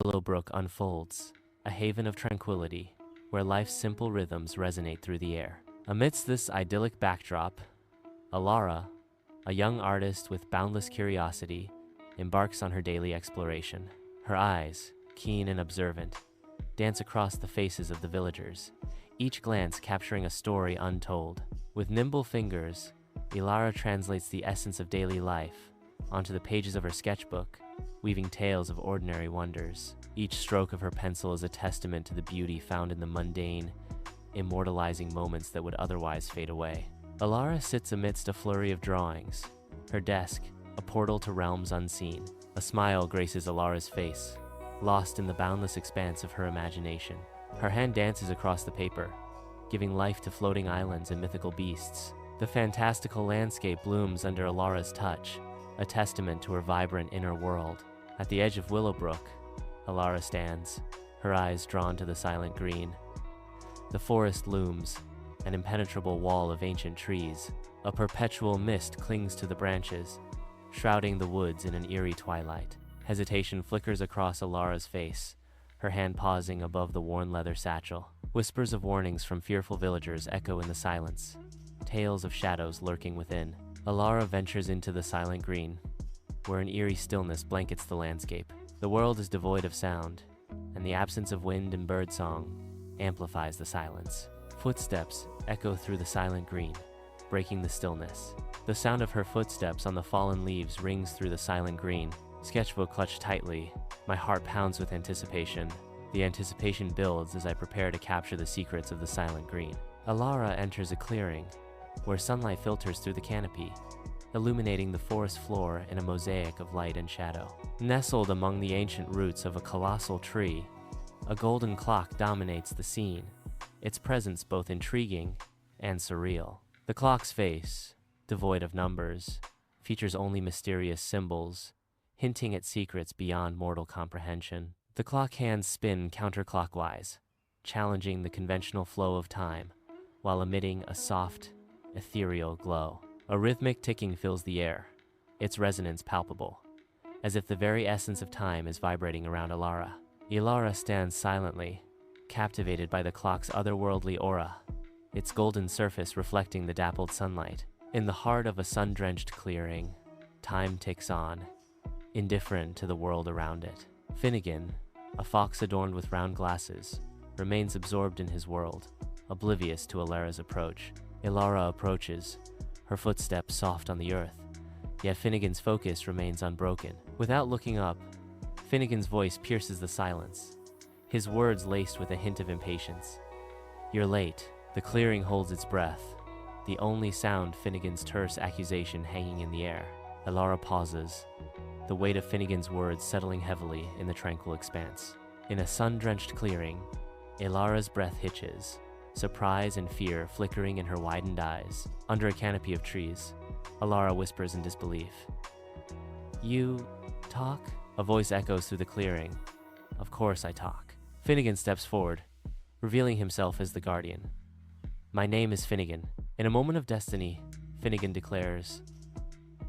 Willowbrook unfolds, a haven of tranquility, where life's simple rhythms resonate through the air. Amidst this idyllic backdrop, Elara, a young artist with boundless curiosity, embarks on her daily exploration. Her eyes, keen and observant, dance across the faces of the villagers, each glance capturing a story untold. With nimble fingers, Elara translates the essence of daily life onto the pages of her sketchbook, weaving tales of ordinary wonders. Each stroke of her pencil is a testament to the beauty found in the mundane, immortalizing moments that would otherwise fade away. Elara sits amidst a flurry of drawings, her desk a portal to realms unseen. A smile graces Elara's face, lost in the boundless expanse of her imagination. Her hand dances across the paper, giving life to floating islands and mythical beasts. The fantastical landscape blooms under Elara's touch, a testament to her vibrant inner world. At the edge of Willowbrook, Elara stands, her eyes drawn to the silent green. The forest looms, an impenetrable wall of ancient trees. A perpetual mist clings to the branches, shrouding the woods in an eerie twilight. Hesitation flickers across Elara's face, her hand pausing above the worn leather satchel. Whispers of warnings from fearful villagers echo in the silence, tales of shadows lurking within. Elara ventures into the silent green, where an eerie stillness blankets the landscape. The world is devoid of sound, and the absence of wind and birdsong amplifies the silence. Footsteps echo through the silent green, breaking the stillness. The sound of her footsteps on the fallen leaves rings through the silent green. Sketchbook clutched tightly, my heart pounds with anticipation. The anticipation builds as I prepare to capture the secrets of the silent green. Elara enters a clearing, where sunlight filters through the canopy, illuminating the forest floor in a mosaic of light and shadow. Nestled among the ancient roots of a colossal tree, a golden clock dominates the scene, its presence both intriguing and surreal. The clock's face, devoid of numbers, features only mysterious symbols, hinting at secrets beyond mortal comprehension. The clock hands spin counterclockwise, challenging the conventional flow of time, while emitting a soft, ethereal glow. A rhythmic ticking fills the air, its resonance palpable, as if the very essence of time is vibrating around Elara. Elara stands silently, captivated by the clock's otherworldly aura, its golden surface reflecting the dappled sunlight. In the heart of a sun-drenched clearing, time ticks on, indifferent to the world around it. Finnegan, a fox adorned with round glasses, remains absorbed in his world, oblivious to Elara's approach. Elara approaches, her footsteps soft on the earth, yet Finnegan's focus remains unbroken. Without looking up, Finnegan's voice pierces the silence, his words laced with a hint of impatience. "You're late." The clearing holds its breath, the only sound Finnegan's terse accusation hanging in the air. Elara pauses, the weight of Finnegan's words settling heavily in the tranquil expanse. In a sun-drenched clearing, Elara's breath hitches, surprise and fear flickering in her widened eyes. Under a canopy of trees, Elara whispers in disbelief. "You talk?" A voice echoes through the clearing. "Of course I talk." Finnegan steps forward, revealing himself as the guardian. "My name is Finnegan." In a moment of destiny, Finnegan declares,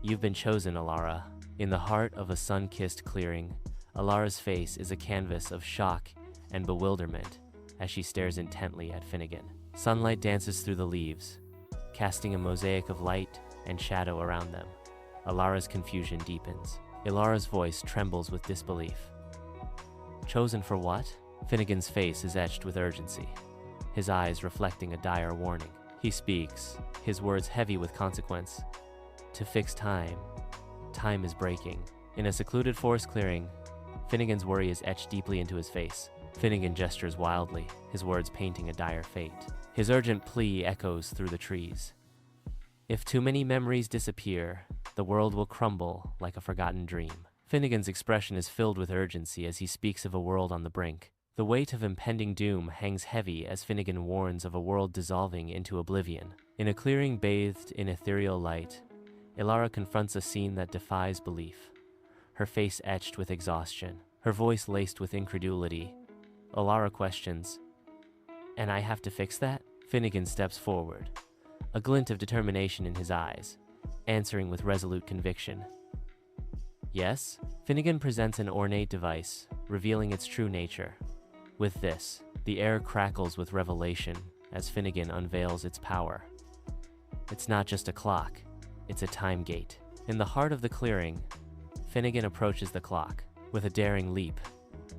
"You've been chosen, Elara." In the heart of a sun-kissed clearing, Elara's face is a canvas of shock and bewilderment as she stares intently at Finnegan. Sunlight dances through the leaves, casting a mosaic of light and shadow around them. Elara's confusion deepens. Elara's voice trembles with disbelief. "Chosen for what?" Finnegan's face is etched with urgency, his eyes reflecting a dire warning. He speaks, his words heavy with consequence. "To fix time. Time is breaking." In a secluded forest clearing, Finnegan's worry is etched deeply into his face. Finnegan gestures wildly, his words painting a dire fate. His urgent plea echoes through the trees. "If too many memories disappear, the world will crumble like a forgotten dream." Finnegan's expression is filled with urgency as he speaks of a world on the brink. The weight of impending doom hangs heavy as Finnegan warns of a world dissolving into oblivion. In a clearing bathed in ethereal light, Elara confronts a scene that defies belief, her face etched with exhaustion, her voice laced with incredulity. Elara questions, "And I have to fix that?" Finnegan steps forward, a glint of determination in his eyes, answering with resolute conviction. "Yes?" Finnegan presents an ornate device, revealing its true nature. With this, the air crackles with revelation as Finnegan unveils its power. It's not just a clock, it's a time gate. In the heart of the clearing, Finnegan approaches the clock. With a daring leap,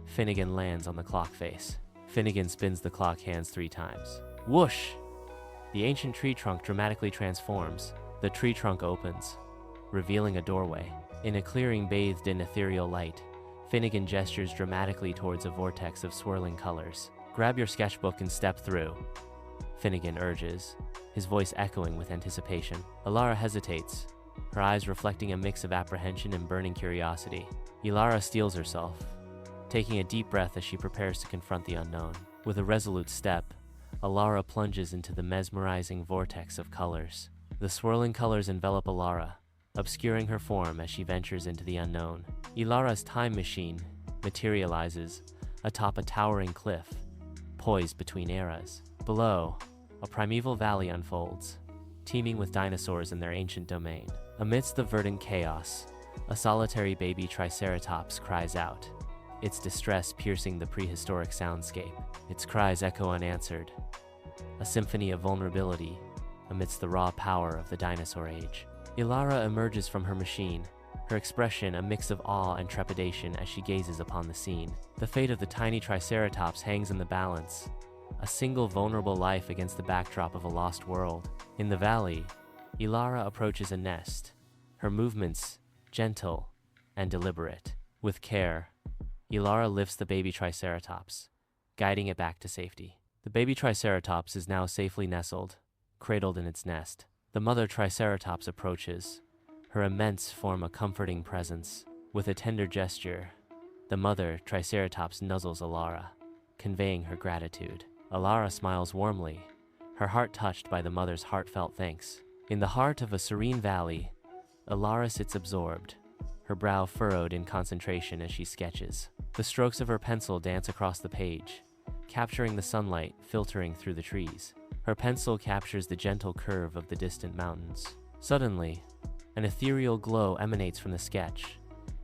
Finnegan lands on the clock face. Finnegan spins the clock hands 3 times. Whoosh! The ancient tree trunk dramatically transforms. The tree trunk opens, revealing a doorway. In a clearing bathed in ethereal light, Finnegan gestures dramatically towards a vortex of swirling colors. Grab your sketchbook and step through, Finnegan urges, his voice echoing with anticipation. Elara hesitates, her eyes reflecting a mix of apprehension and burning curiosity. Elara steels herself, taking a deep breath as she prepares to confront the unknown. With a resolute step, Elara plunges into the mesmerizing vortex of colors. The swirling colors envelop Elara, obscuring her form as she ventures into the unknown. Elara's time machine materializes atop a towering cliff, poised between eras. Below, a primeval valley unfolds, teeming with dinosaurs in their ancient domain. Amidst the verdant chaos, a solitary baby triceratops cries out, its distress piercing the prehistoric soundscape. Its cries echo unanswered, a symphony of vulnerability amidst the raw power of the dinosaur age. Elara emerges from her machine, her expression a mix of awe and trepidation as she gazes upon the scene. The fate of the tiny triceratops hangs in the balance, a single vulnerable life against the backdrop of a lost world. In the valley, Elara approaches a nest, her movements gentle and deliberate. With care, Elara lifts the baby triceratops, guiding it back to safety. The baby triceratops is now safely nestled, cradled in its nest. The mother triceratops approaches, her immense form a comforting presence. With a tender gesture, the mother triceratops nuzzles Elara, conveying her gratitude. Elara smiles warmly, her heart touched by the mother's heartfelt thanks. In the heart of a serene valley, Elara sits absorbed, her brow furrowed in concentration as she sketches. The strokes of her pencil dance across the page, capturing the sunlight filtering through the trees. Her pencil captures the gentle curve of the distant mountains. Suddenly, an ethereal glow emanates from the sketch,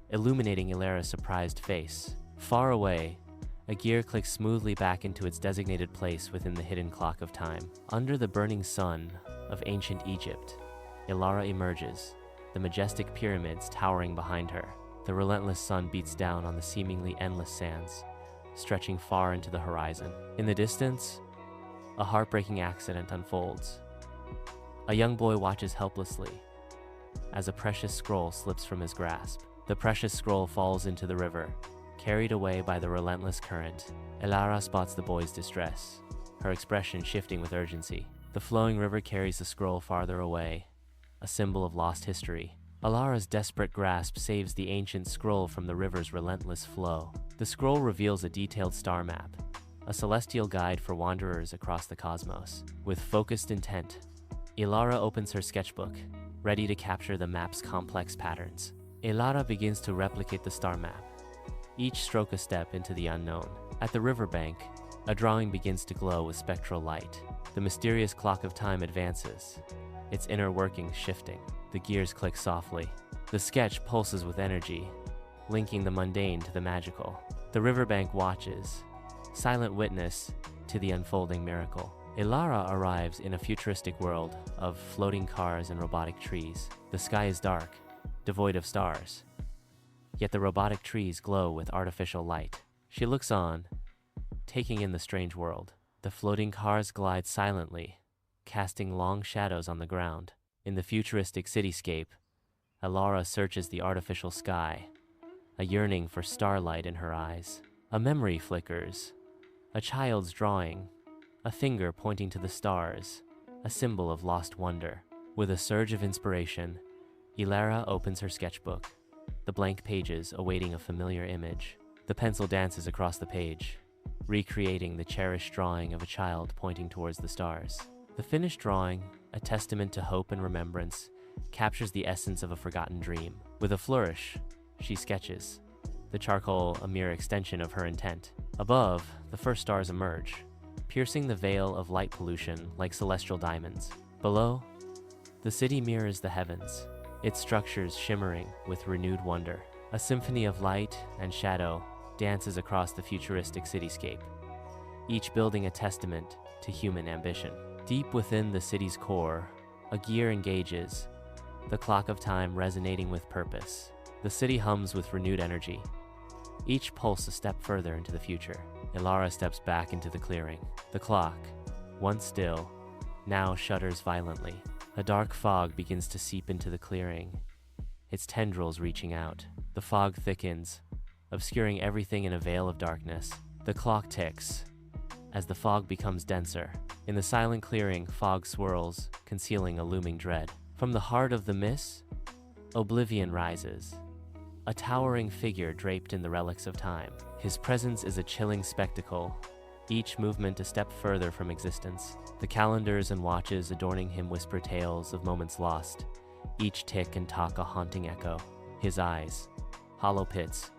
illuminating Elara's surprised face. Far away, a gear clicks smoothly back into its designated place within the hidden clock of time. Under the burning sun of ancient Egypt, Elara emerges, the majestic pyramids towering behind her. The relentless sun beats down on the seemingly endless sands, stretching far into the horizon. In the distance, a heartbreaking accident unfolds. A young boy watches helplessly as a precious scroll slips from his grasp. The precious scroll falls into the river, carried away by the relentless current. Elara spots the boy's distress, her expression shifting with urgency. The flowing river carries the scroll farther away, a symbol of lost history. Elara's desperate grasp saves the ancient scroll from the river's relentless flow. The scroll reveals a detailed star map, a celestial guide for wanderers across the cosmos. With focused intent, Elara opens her sketchbook, ready to capture the map's complex patterns. Elara begins to replicate the star map, each stroke a step into the unknown. At the riverbank, a drawing begins to glow with spectral light. The mysterious clock of time advances, its inner workings shifting. The gears click softly. The sketch pulses with energy, linking the mundane to the magical. The riverbank watches, silent witness to the unfolding miracle. Elara arrives in a futuristic world of floating cars and robotic trees. The sky is dark, devoid of stars, yet the robotic trees glow with artificial light. She looks on, taking in the strange world. The floating cars glide silently, casting long shadows on the ground. In the futuristic cityscape, Elara searches the artificial sky, a yearning for starlight in her eyes. A memory flickers, a child's drawing, a finger pointing to the stars, a symbol of lost wonder. With a surge of inspiration, Elara opens her sketchbook, the blank pages awaiting a familiar image. The pencil dances across the page, recreating the cherished drawing of a child pointing towards the stars. The finished drawing, a testament to hope and remembrance, captures the essence of a forgotten dream. With a flourish, she sketches, the charcoal a mere extension of her intent. Above, the first stars emerge, piercing the veil of light pollution like celestial diamonds. Below, the city mirrors the heavens, its structures shimmering with renewed wonder. A symphony of light and shadow dances across the futuristic cityscape, each building a testament to human ambition. Deep within the city's core, a gear engages, the clock of time resonating with purpose. The city hums with renewed energy, each pulse a step further into the future. Elara steps back into the clearing. The clock, once still, now shudders violently. A dark fog begins to seep into the clearing, its tendrils reaching out. The fog thickens, obscuring everything in a veil of darkness. The clock ticks as the fog becomes denser. In the silent clearing, fog swirls, concealing a looming dread. From the heart of the mist, oblivion rises, a towering figure draped in the relics of time. His presence is a chilling spectacle, each movement a step further from existence. The calendars and watches adorning him whisper tales of moments lost, each tick and tock a haunting echo. His eyes, hollow pits,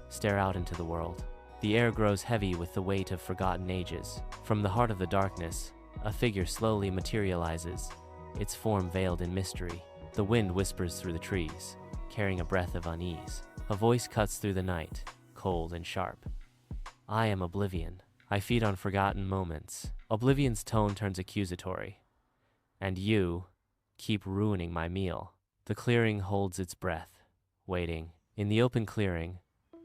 stare out into the world. The air grows heavy with the weight of forgotten ages. From the heart of the darkness, a figure slowly materializes, its form veiled in mystery. The wind whispers through the trees, carrying a breath of unease. A voice cuts through the night, cold and sharp. I am Oblivion. I feed on forgotten moments. Oblivion's tone turns accusatory. And you keep ruining my meal. The clearing holds its breath, waiting. In the open clearing,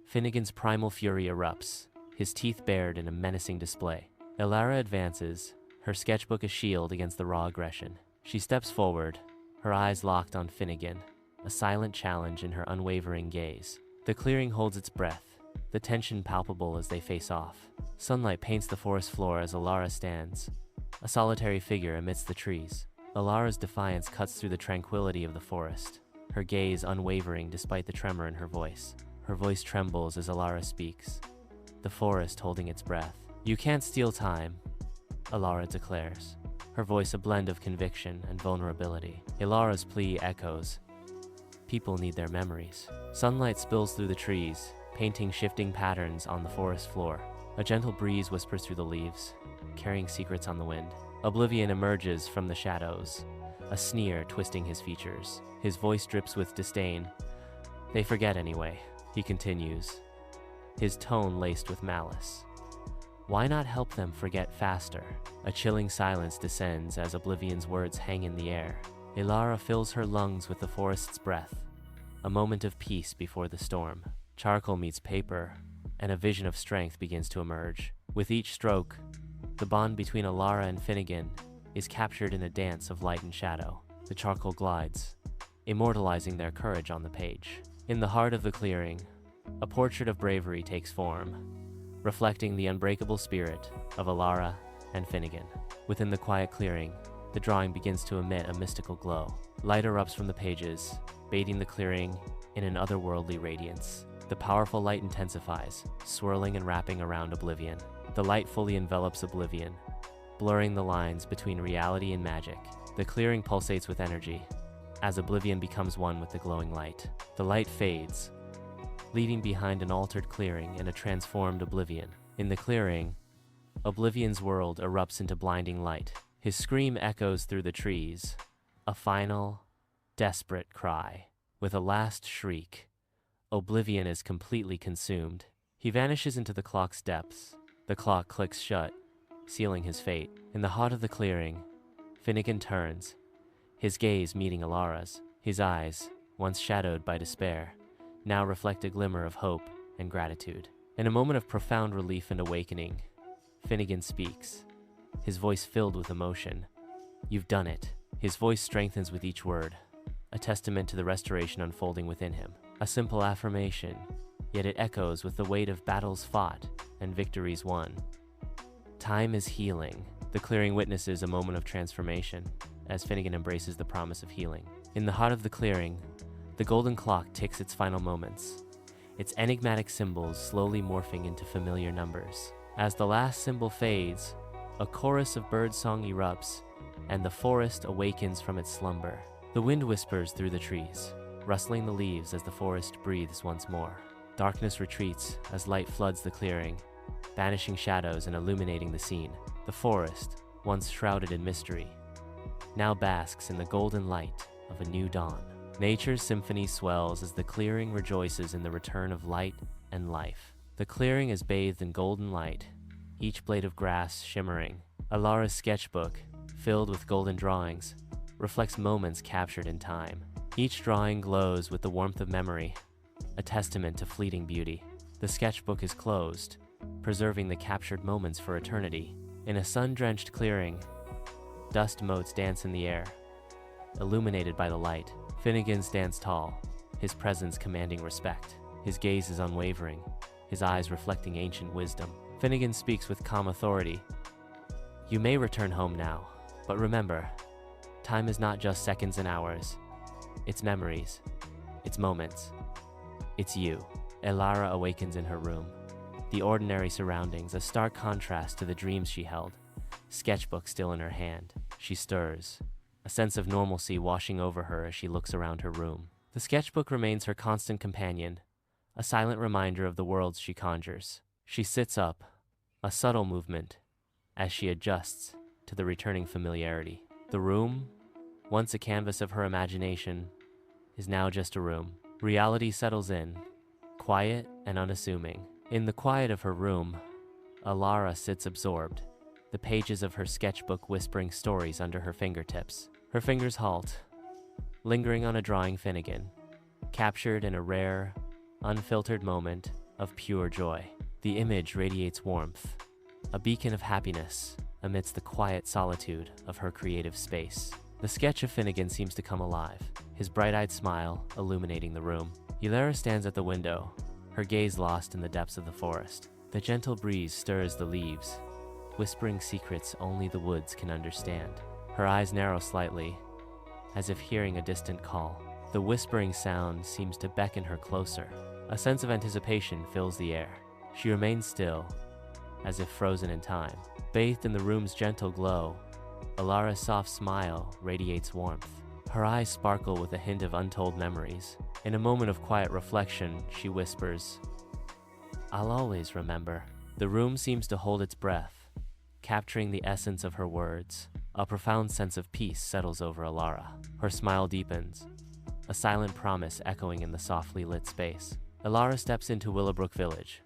Finnegan's primal fury erupts, his teeth bared in a menacing display. Elara advances, her sketchbook a shield against the raw aggression. She steps forward, her eyes locked on Finnegan, a silent challenge in her unwavering gaze. The clearing holds its breath, the tension palpable as they face off. Sunlight paints the forest floor as Elara stands, a solitary figure amidst the trees. Elara's defiance cuts through the tranquility of the forest, her gaze unwavering despite the tremor in her voice. Her voice trembles as Elara speaks, the forest holding its breath. You can't steal time, Elara declares, her voice a blend of conviction and vulnerability. Elara's plea echoes. People need their memories. Sunlight spills through the trees, painting shifting patterns on the forest floor. A gentle breeze whispers through the leaves, carrying secrets on the wind. Oblivion emerges from the shadows, a sneer twisting his features. His voice drips with disdain. They forget anyway, he continues, his tone laced with malice. Why not help them forget faster? A chilling silence descends as Oblivion's words hang in the air. Elara fills her lungs with the forest's breath, a moment of peace before the storm. Charcoal meets paper, and a vision of strength begins to emerge. With each stroke, the bond between Elara and Finnegan is captured in a dance of light and shadow. The charcoal glides, immortalizing their courage on the page. In the heart of the clearing, a portrait of bravery takes form, reflecting the unbreakable spirit of Elara and Finnegan. Within the quiet clearing, the drawing begins to emit a mystical glow. Light erupts from the pages, bathing the clearing in an otherworldly radiance. The powerful light intensifies, swirling and wrapping around Oblivion. The light fully envelops Oblivion, blurring the lines between reality and magic. The clearing pulsates with energy, as Oblivion becomes one with the glowing light. The light fades, leaving behind an altered clearing and a transformed Oblivion. In the clearing, Oblivion's world erupts into blinding light. His scream echoes through the trees, a final, desperate cry. With a last shriek, Oblivion is completely consumed. He vanishes into the clock's depths. The clock clicks shut, sealing his fate. In the heart of the clearing, Finnegan turns, his gaze meeting Elara's. His eyes, once shadowed by despair, now reflect a glimmer of hope and gratitude. In a moment of profound relief and awakening, Finnegan speaks, his voice filled with emotion. You've done it. His voice strengthens with each word, a testament to the restoration unfolding within him. A simple affirmation, yet it echoes with the weight of battles fought and victories won. Time is healing. The clearing witnesses a moment of transformation as Finnegan embraces the promise of healing. In the heart of the clearing, the golden clock ticks its final moments, its enigmatic symbols slowly morphing into familiar numbers. As the last symbol fades, a chorus of birdsong erupts, and the forest awakens from its slumber. The wind whispers through the trees, rustling the leaves as the forest breathes once more. Darkness retreats as light floods the clearing, banishing shadows and illuminating the scene. The forest, once shrouded in mystery, now basks in the golden light of a new dawn. Nature's symphony swells as the clearing rejoices in the return of light and life. The clearing is bathed in golden light, each blade of grass shimmering. Elara's sketchbook, filled with golden drawings, reflects moments captured in time. Each drawing glows with the warmth of memory, a testament to fleeting beauty. The sketchbook is closed, preserving the captured moments for eternity. In a sun-drenched clearing, dust motes dance in the air, illuminated by the light. Finnegan stands tall, his presence commanding respect. His gaze is unwavering, his eyes reflecting ancient wisdom. Finnegan speaks with calm authority. You may return home now, but remember, time is not just seconds and hours. It's memories, it's moments, it's you. Elara awakens in her room. The ordinary surroundings, a stark contrast to the dreams she held. Sketchbook still in her hand. She stirs, a sense of normalcy washing over her as she looks around her room. The sketchbook remains her constant companion, a silent reminder of the worlds she conjures. She sits up, a subtle movement, as she adjusts to the returning familiarity. The room, once a canvas of her imagination, is now just a room. Reality settles in, quiet and unassuming. In the quiet of her room, Elara sits absorbed, the pages of her sketchbook whispering stories under her fingertips. Her fingers halt, lingering on a drawing Finnegan, captured in a rare, unfiltered moment of pure joy. The image radiates warmth, a beacon of happiness amidst the quiet solitude of her creative space. The sketch of Finnegan seems to come alive, his bright-eyed smile illuminating the room. Elara stands at the window, her gaze lost in the depths of the forest. The gentle breeze stirs the leaves, whispering secrets only the woods can understand. Her eyes narrow slightly, as if hearing a distant call. The whispering sound seems to beckon her closer. A sense of anticipation fills the air. She remains still, as if frozen in time. Bathed in the room's gentle glow, Elara's soft smile radiates warmth. Her eyes sparkle with a hint of untold memories. In a moment of quiet reflection, she whispers, "I'll always remember." The room seems to hold its breath, capturing the essence of her words. A profound sense of peace settles over Elara. Her smile deepens, a silent promise echoing in the softly lit space. Elara steps into Willowbrook Village,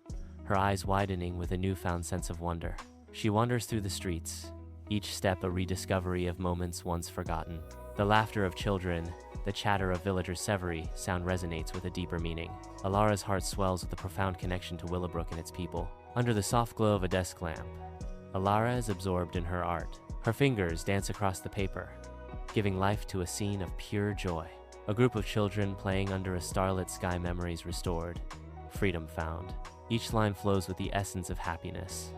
her eyes widening with a newfound sense of wonder. She wanders through the streets, each step a rediscovery of moments once forgotten. The laughter of children, the chatter of villager Severy sound resonates with a deeper meaning. Elara's heart swells with a profound connection to Willowbrook and its people. Under the soft glow of a desk lamp, Elara is absorbed in her art. Her fingers dance across the paper, giving life to a scene of pure joy. A group of children playing under a starlit sky, memories restored, freedom found. Each line flows with the essence of happiness,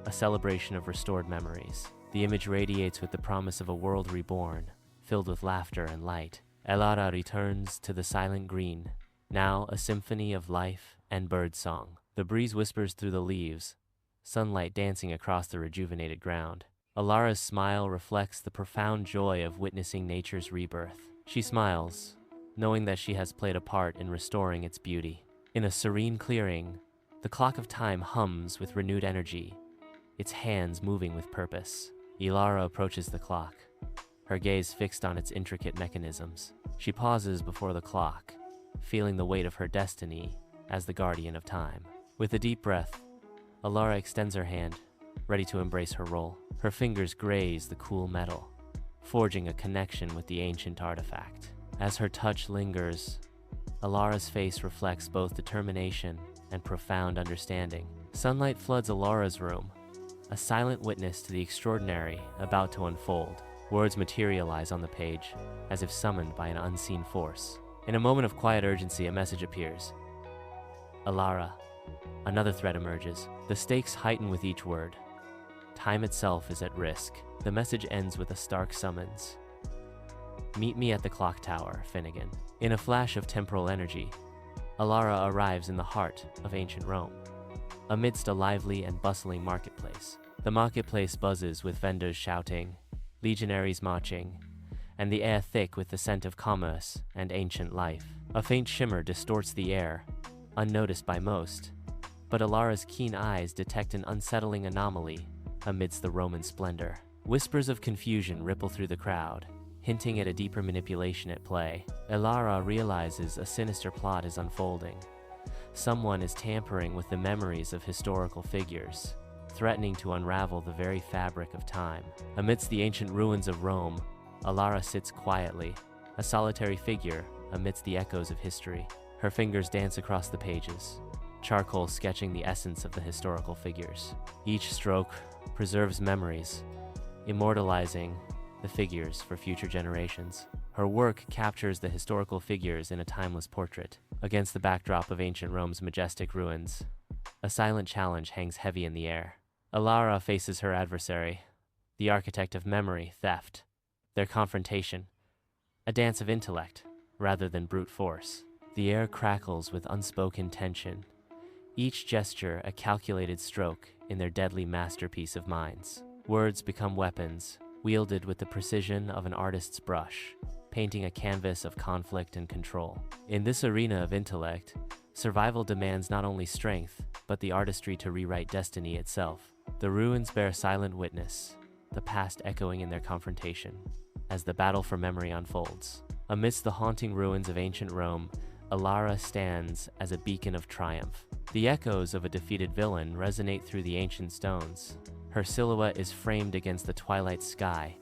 a celebration of restored memories. The image radiates with the promise of a world reborn, filled with laughter and light. Elara returns to the silent green, now a symphony of life and birdsong. The breeze whispers through the leaves, sunlight dancing across the rejuvenated ground. Elara's smile reflects the profound joy of witnessing nature's rebirth. She smiles, knowing that she has played a part in restoring its beauty. In a serene clearing, the clock of time hums with renewed energy, its hands moving with purpose. Elara approaches the clock, her gaze fixed on its intricate mechanisms. She pauses before the clock, feeling the weight of her destiny as the guardian of time. With a deep breath, Elara extends her hand, ready to embrace her role. Her fingers graze the cool metal, forging a connection with the ancient artifact. As her touch lingers, Elara's face reflects both determination and profound understanding. Sunlight floods Elara's room, a silent witness to the extraordinary about to unfold. Words materialize on the page, as if summoned by an unseen force. In a moment of quiet urgency, a message appears. Elara. Another threat emerges. The stakes heighten with each word. Time itself is at risk. The message ends with a stark summons. Meet me at the clock tower, Finnegan. In a flash of temporal energy, Elara arrives in the heart of ancient Rome, amidst a lively and bustling marketplace. The marketplace buzzes with vendors shouting, legionaries marching, and the air thick with the scent of commerce and ancient life. A faint shimmer distorts the air, unnoticed by most, but Elara's keen eyes detect an unsettling anomaly amidst the Roman splendor. Whispers of confusion ripple through the crowd, hinting at a deeper manipulation at play. Elara realizes a sinister plot is unfolding. Someone is tampering with the memories of historical figures, threatening to unravel the very fabric of time. Amidst the ancient ruins of Rome, Elara sits quietly, a solitary figure amidst the echoes of history. Her fingers dance across the pages, charcoal sketching the essence of the historical figures. Each stroke preserves memories, immortalizing the figures for future generations. Her work captures the historical figures in a timeless portrait. Against the backdrop of ancient Rome's majestic ruins, a silent challenge hangs heavy in the air. Elara faces her adversary, the architect of memory theft. Their confrontation, a dance of intellect rather than brute force. The air crackles with unspoken tension, each gesture a calculated stroke in their deadly masterpiece of minds. Words become weapons, wielded with the precision of an artist's brush, painting a canvas of conflict and control. In this arena of intellect, survival demands not only strength, but the artistry to rewrite destiny itself. The ruins bear silent witness, the past echoing in their confrontation, as the battle for memory unfolds. Amidst the haunting ruins of ancient Rome, Elara stands as a beacon of triumph. The echoes of a defeated villain resonate through the ancient stones. Her silhouette is framed against the twilight sky,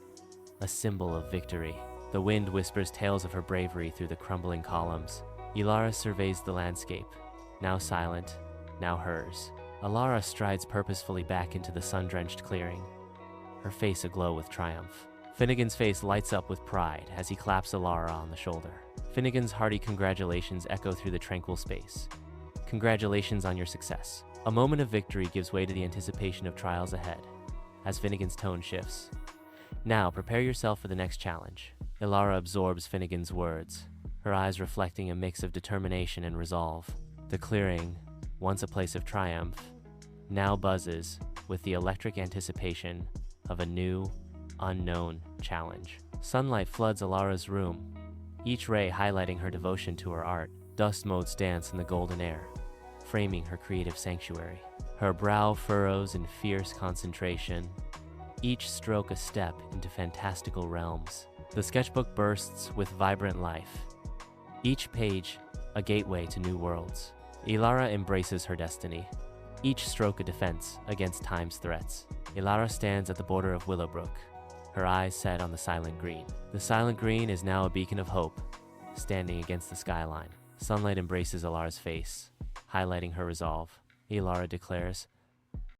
a symbol of victory. The wind whispers tales of her bravery through the crumbling columns. Elara surveys the landscape, now silent, now hers. Elara strides purposefully back into the sun-drenched clearing, her face aglow with triumph. Finnegan's face lights up with pride as he claps Elara on the shoulder. Finnegan's hearty congratulations echo through the tranquil space. Congratulations on your success. A moment of victory gives way to the anticipation of trials ahead, as Finnegan's tone shifts. Now, prepare yourself for the next challenge. Elara absorbs Finnegan's words, her eyes reflecting a mix of determination and resolve. The clearing, once a place of triumph, now buzzes with the electric anticipation of a new, unknown challenge. Sunlight floods Elara's room, each ray highlighting her devotion to her art. Dust motes dance in the golden air, framing her creative sanctuary. Her brow furrows in fierce concentration, each stroke a step into fantastical realms. The sketchbook bursts with vibrant life, each page a gateway to new worlds. Elara embraces her destiny, each stroke a defense against time's threats. Elara stands at the border of Willowbrook, her eyes set on the silent green. The silent green is now a beacon of hope, standing against the skyline. Sunlight embraces Elara's face, highlighting her resolve. Elara declares,